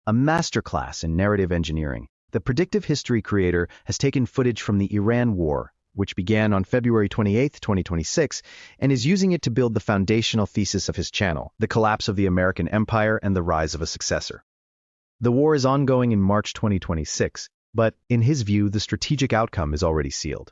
A masterclass in narrative engineering. The Predictive History creator has taken footage from the Iran War, which began on February 28, 2026, and is using it to build the foundational thesis of his channel, the collapse of the American empire and the rise of a successor. The war is ongoing in March 2026, but in his view, the strategic outcome is already sealed.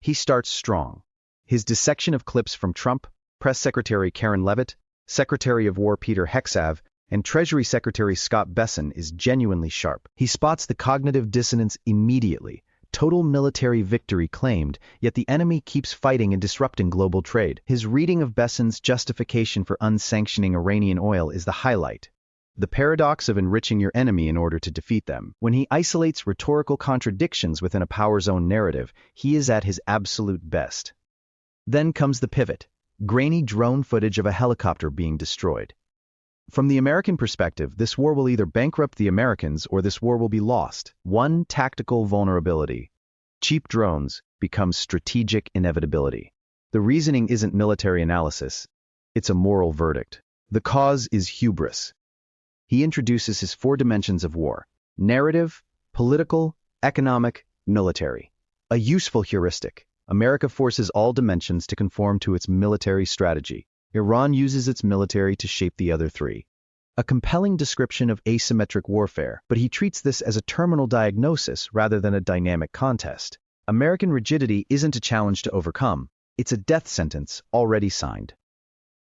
He starts strong. His dissection of clips from Trump, Press Secretary Karen Leavitt, Secretary of War Peter Hegseth, and Treasury Secretary Scott Bessent is genuinely sharp. He spots the cognitive dissonance immediately. Total military victory claimed, yet the enemy keeps fighting and disrupting global trade. His reading of Bessent's justification for unsanctioning Iranian oil is the highlight. The paradox of enriching your enemy in order to defeat them. When he isolates rhetorical contradictions within a power zone narrative, he is at his absolute best. Then comes the pivot. Grainy drone footage of a helicopter being destroyed. From the American perspective, this war will either bankrupt the Americans or this war will be lost. One tactical vulnerability. Cheap drones become strategic inevitability. The reasoning isn't military analysis. It's a moral verdict. The cause is hubris. He introduces his 4 dimensions of war: narrative, political, economic, military. A useful heuristic. America forces all dimensions to conform to its military strategy. Iran uses its military to shape the other 3. A compelling description of asymmetric warfare, but he treats this as a terminal diagnosis rather than a dynamic contest. American rigidity isn't a challenge to overcome, it's a death sentence already signed.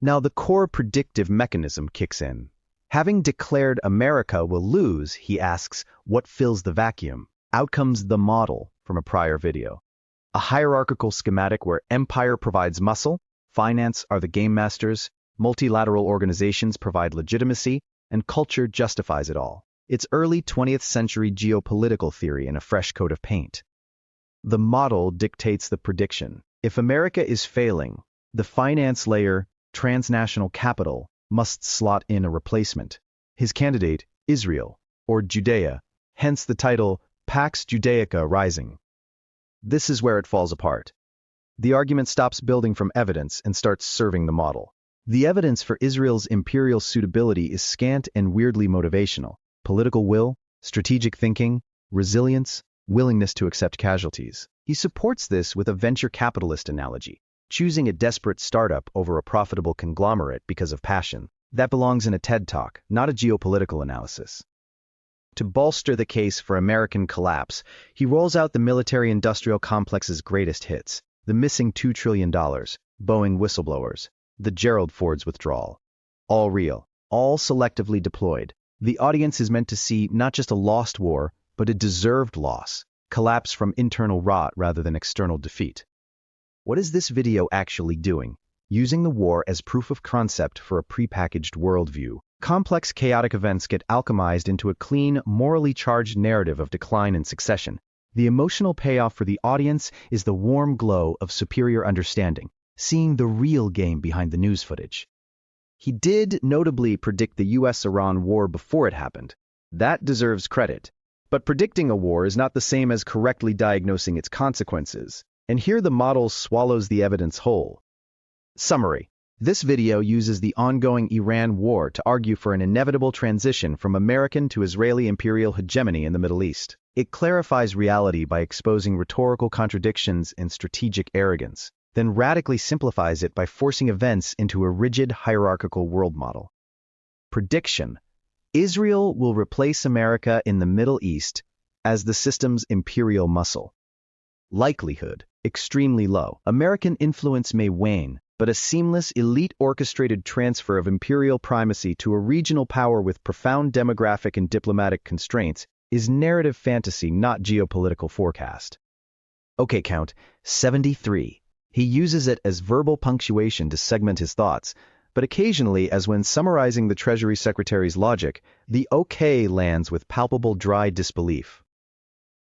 Now the core predictive mechanism kicks in. Having declared America will lose, he asks, what fills the vacuum? Out comes the model from a prior video. A hierarchical schematic where empire provides muscle, finance are the game masters, multilateral organizations provide legitimacy, and culture justifies it all. It's early 20th century geopolitical theory in a fresh coat of paint. The model dictates the prediction. If America is failing, the finance layer, transnational capital, must slot in a replacement. His candidate, Israel, or Judea, hence the title Pax Judaica Rising. This is where it falls apart. The argument stops building from evidence and starts serving the model. The evidence for Israel's imperial suitability is scant and weirdly motivational. Political will, strategic thinking, resilience, willingness to accept casualties. He supports this with a venture capitalist analogy, choosing a desperate startup over a profitable conglomerate because of passion. That belongs in a TED Talk, not a geopolitical analysis. To bolster the case for American collapse, he rolls out the military-industrial complex's greatest hits: the missing $2 trillion, Boeing whistleblowers, the Gerald Ford's withdrawal. All real, all selectively deployed. The audience is meant to see not just a lost war, but a deserved loss, collapse from internal rot rather than external defeat. What is this video actually doing? Using the war as proof of concept for a prepackaged worldview. Complex chaotic events get alchemized into a clean, morally charged narrative of decline and succession. The emotional payoff for the audience is the warm glow of superior understanding, seeing the real game behind the news footage. He did notably predict the US-Iran war before it happened. That deserves credit. But predicting a war is not the same as correctly diagnosing its consequences. And here the model swallows the evidence whole. Summary. This video uses the ongoing Iran war to argue for an inevitable transition from American to Israeli imperial hegemony in the Middle East. It clarifies reality by exposing rhetorical contradictions and strategic arrogance, then radically simplifies it by forcing events into a rigid hierarchical world model. Prediction. Israel will replace America in the Middle East as the system's imperial muscle. Likelihood. Extremely low. American influence may wane, but a seamless, elite-orchestrated transfer of imperial primacy to a regional power with profound demographic and diplomatic constraints is narrative fantasy, not geopolitical forecast. Okay, count 73. He uses it as verbal punctuation to segment his thoughts, but occasionally, as when summarizing the Treasury Secretary's logic, the okay lands with palpable dry disbelief.